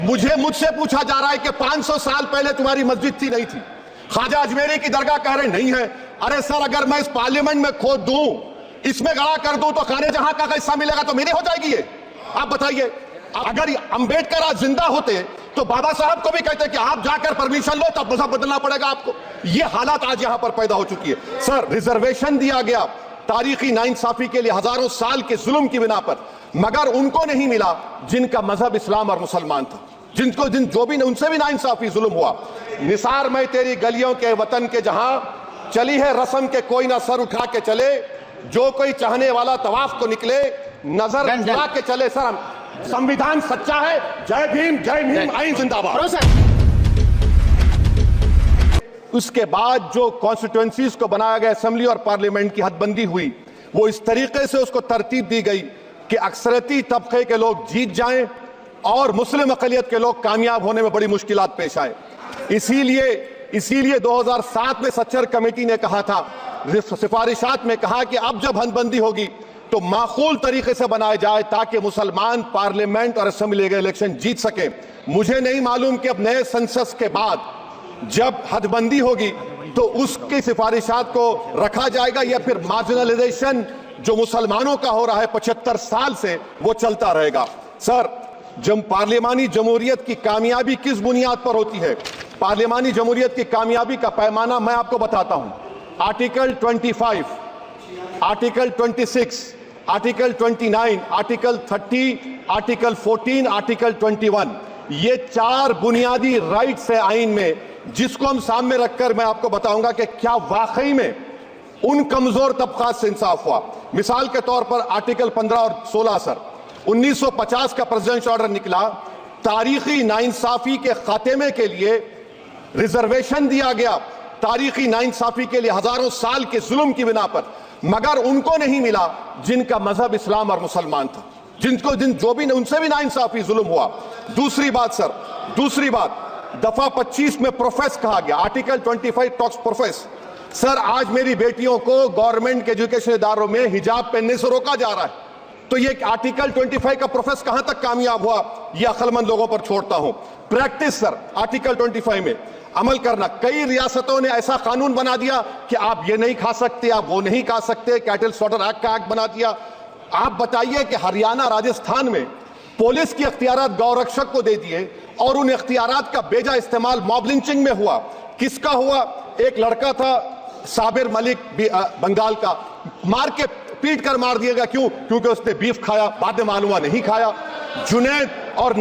मुझसे पूछा जा रहा है कि 500 साल पहले तुम्हारी मस्जिद थी नहीं थी। ख्वाजा अजमेरी की दरगाह कह रहे नहीं है। अरे सर, अगर मैं इस पार्लियामेंट में खोद दूं, इसमें गड़ा कर दूं, तो खाने जहां का हिस्सा मिलेगा तो मेरी हो जाएगी ये। आप बताइए, अगर अंबेडकर आज जिंदा होते तो बाबा साहब को भी कहते कि आप जाकर परमिशन लो, तब मजहब बदलना पड़ेगा आपको। ये हालात आज यहां पर पैदा हो चुकी है। सर, रिजर्वेशन दिया गया तारीखी नाइंसाफी के लिए हजारों साल के जुल्म की बिना पर, मगर उनको नहीं मिला जिनका मजहब इस्लाम और मुसलमान था, जो भी उनसे भी नाइंसाफी जुल्म हुआ। निसार में तेरी गलियों के वतन के जहां चली है रस्म के कोई ना सर उठा के चले, जो कोई चाहने वाला तवाफ को निकले नजर उठा के चले। सर, संविधान सच्चा है। जय भीम, आइन जिंदाबाद। उसके बाद जो कॉन्स्टिट्यूएंसीज को बनाया गया, असेंबली और पार्लियामेंट की हदबंदी हुई, वो इस तरीके से उसको तरतीब दी गई कि अक्सरती तबके के लोग जीत जाएं और मुस्लिम अक़लियत के लोग कामयाब होने में बड़ी मुश्किलात पेश आए। इसीलिए 2007 में सच्चर कमेटी ने कहा था, सिफारिशात में कहा कि अब जब हदबंदी होगी तो माकूल तरीके से बनाया जाए ताकि मुसलमान पार्लियामेंट और असेंबली के इलेक्शन जीत सके। मुझे नहीं मालूम कि अब नए सेंसस के बाद जब हदबंदी होगी तो उसकी सिफारिशात को रखा जाएगा या फिर मार्जिनलाइजेशन जो मुसलमानों का हो रहा है 75 साल से, वो चलता रहेगा। सर, जब पार्लियामानी जमहूरियत की कामयाबी किस बुनियाद पर होती है? पार्लियामानी जमहूरियत की कामयाबी का पैमाना मैं आपको बताता हूं। Article 25, article 26, article 29, article 30, article 14, article 21, ये 4 बुनियादी राइट्स है आइन में, जिसको हम सामने रखकर मैं आपको बताऊंगा कि क्या वाकई में उन कमजोर तबकात से इंसाफ हुआ। मिसाल के तौर पर आर्टिकल 15 और 16, सर, 1950 का प्रेसिडेंशियल ऑर्डर निकला, तारीखी नाइंसाफी के खात्मे के लिए रिजर्वेशन दिया गया, तारीखी नाइंसाफी के लिए हजारों साल के जुल्म की बिना पर, मगर उनको नहीं मिला जिनका मजहब इस्लाम और मुसलमान था, जो भी उनसे भी नाइंसाफी जुल्म हुआ। दूसरी बात दफा 25 में प्रोफेस कहा गया। Article 25 talks profess. सर, आज मेरी बेटियों को गवर्नमेंट के एजुकेशन इदारों में हिजाब पहनने से रोका जा रहा है, तो ये आर्टिकल 25 का प्रोफेस कहां तक कामयाब हुआ, ये अक्लमंद लोगों पर छोड़ता हूं। प्रैक्टिस सर, आर्टिकल 25 में अमल करना। कई रियासतों ने ऐसा कानून बना दिया कि आप ये नहीं खा सकते, आप वो नहीं खा सकते, कैटल स्लॉटर एक्ट का एक्ट बना दिया। आप बताइए कि हरियाणा, राजस्थान में पुलिस के अख्तियारात गौरक्षक को दे दिए और उन अख्तियारात का बेजा इस्तेमाल मॉब लिंचिंग में हुआ। किसका हुआ? एक लड़का था साबिर मलिक बंगाल का, मार के पीट कर मार दिया गया। क्यों? क्योंकि उसने बीफ खाया, बाद में मालूम हुआ नहीं खाया। जुनैद और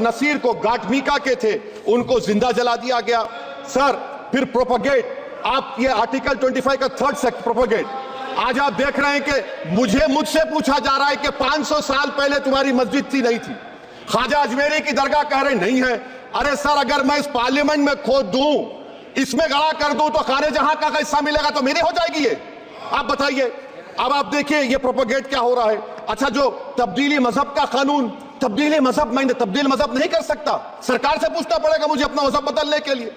नसीर को गाटमीका के थे, उनको जिंदा जला दिया गया। सर, फिर प्रोपगेट, आप ये आर्टिकल 25 का 3rd सेक्शन प्रोपगेट। आज आप देख रहे हैं कि मुझसे पूछा जा रहा है कि 500 साल पहले तुम्हारी मस्जिद थी नहीं थी। ख्वाजा अजमेरी की दरगाह कह रहे नहीं है। अरे सर, अगर मैं इस पार्लियामेंट में खोद दूं, इसमें गड़ा कर दूं, तो खाने जहां का हिस्सा मिलेगा तो मेरी हो जाएगी ये। आप बताइए। अब आप देखिए ये प्रोपगेट क्या हो रहा है। अच्छा, जो तब्दीली मजहब का कानून, तब्दील मजहब नहीं कर सकता, सरकार से पूछना पड़ेगा मुझे अपना मजहब बदलने के लिए।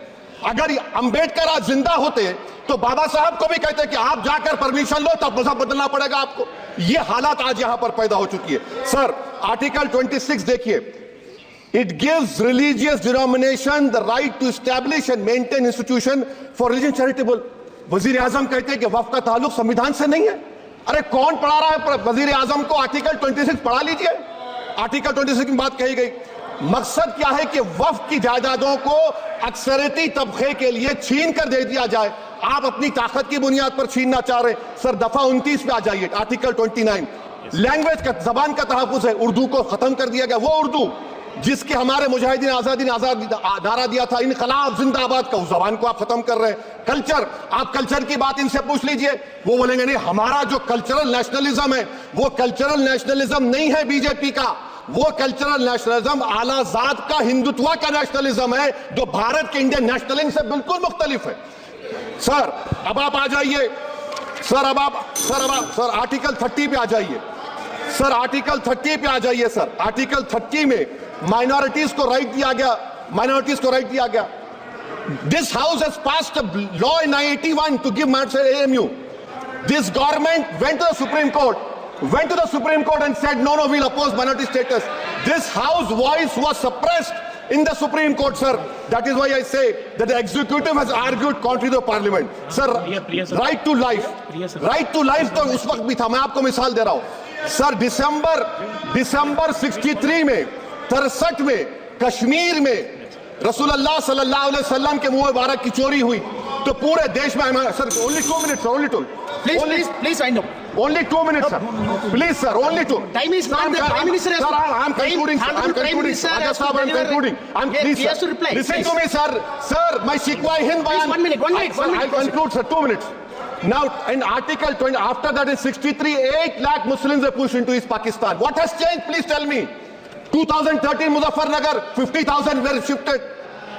अगर अंबेडकर आज जिंदा होते तो बाबा साहब को भी कहते कि आप जाकर परमिशन लो, तब मजहब बदलना पड़ेगा आपको। ये हालात आज यहां पर पैदा हो चुकी है। सर, आर्टिकल 26 देखिए, it gives religious denomination the right to establish and maintain institution for religion charitable. वजीर आजम कहते हैं कि वक्फ का ताल्लुक संविधान से नहीं है। अरे कौन पढ़ा रहा है वजीर आजम को? आर्टिकल 26 पढ़ा लीजिए। आर्टिकल 26 की बात कही गई। मकसद क्या है कि वक्फ की जायदादों को अक्सरती तबके के लिए छीन कर दे दिया जाए। आप अपनी ताकत की बुनियाद पर छीनना चाह रहे। सर, दफा 29 पे आ जाइए, आर्टिकल 29। लैंग्वेज का, जबान का तहफ्फुज़ है। उर्दू को खत्म कर दिया गया। वो उर्दू जिसके हमारे मुजाहिदीन आजादी नारा दिया था, इनकलाब जिंदाबाद का, उस जबान को आप खत्म कर रहे हैं। कल्चर, आप कल्चर की बात इनसे पूछ लीजिए, वो बोलेंगे नहीं, हमारा जो कल्चरल नेशनलिज्म है वो कल्चरल नेशनलिज्म नहीं है बीजेपी का। वो कल्चरल नेशनलिज्म आला जात का, हिंदुत्व का नेशनलिज्म है, जो भारत के इंडियन नेशनलिज्म से बिल्कुल मुख्तलिफ है। सर, अब आप आ जाइए। सर, आर्टिकल 30 पे आ जाइए। सर, आर्टिकल 30 पे आ जाइए। सर, आर्टिकल 30 में माइनॉरिटीज को राइट दिया गया। This house has passed a law in 1981 to give AMU. This government went to the Supreme Court and said, no, we'll oppose minority status. This House voice was suppressed in the Supreme Court, sir. That is why I say that the executive has argued contrary to Parliament. Sir, right to life. Right to life तो उस वक्त भी था. मैं आपको मिसाल दे रहा हूँ. सर, दिसंबर 63 में, 63 में कश्मीर में रसूलुल्लाह सल्लल्लाहु अलैहि वसल्लम के मुंह मुबारक की चोरी हुई तो पूरे देश में. Sir, only 2 minutes, sir, only 2. Please wind up. Only 2 minutes, sir. Please, sir, only 2. Time is not there. Prime Minister has Sir, to- I'm concluding, sir. I'm Prime concluding. Minister Raja has to Sahab, I'm deliver- concluding. Please, He has sir. to reply. Listen Please. to me, sir. Sir, my Shikwa Hind Bayan. one minute. I'll conclude, sir. 2 minutes. Now, in Article 20, after that in 63, 8 lakh Muslims were pushed into East Pakistan. What has changed? Please tell me. 2013 Muzaffarnagar, 50,000 were shifted.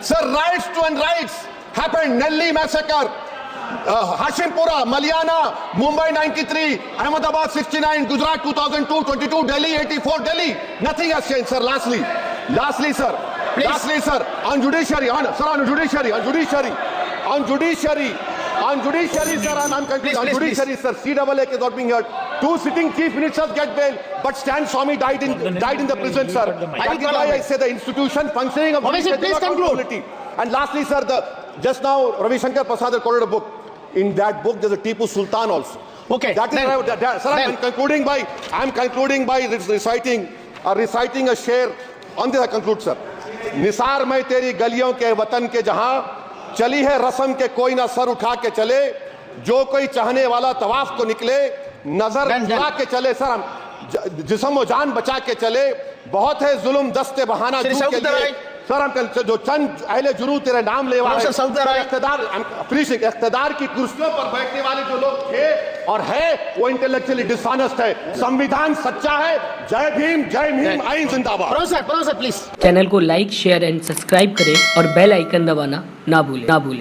Sir, riots to and riots happened. Nelli massacre. Hashimpura, Maliana, Mumbai 93, Ahmedabad 69, Gujarat 2002, 22, Delhi 84, Delhi. Nothing has changed, sir. Lastly, sir. Please. Lastly, sir. On judiciary, on judiciary, sir. I'm concluding. Please, On please, judiciary, sir. CAA is not being heard. 2 sitting chief ministers get bail, but Stan Swamy died in the prison, sir. That is why I say the institution functioning of Obviously, judiciary please is not conclude. accountability. And lastly, sir, just now Ravi Shankar Prasad had quoted a book. In that book, there's a Tipu Sultan also. Okay, That is then- sir. I'm concluding by reciting a share. On this I conclude, sir. Nisar में तेरी गलियों के वतन के जहां चली है रस्म के कोई ना सर उठा के चले जो कोई चाहने वाला तवाफ को निकले नजर चुरा के चले. सर, हम जिस्म और जान बचा के चले. बहुत है जुल्म दस्ते बहाना Sir, जू Saud के लिए. Arai. सर, हम जो चंद अहले जुरू तेरे नाम लेवा है, Sir, Saud Arai. इख्तिदार की कुर्सियों पर बैठने वाले जो लोग थे और है वो इंटेलेक्चुअली डिसऑनेस्ट है. संविधान सच्चा है. जय भीम आइन जिंदाबाद. Professor, please. चैनल को लाइक शेयर एंड सब्सक्राइब करें और बेल आइकन दबाना ना भूलें.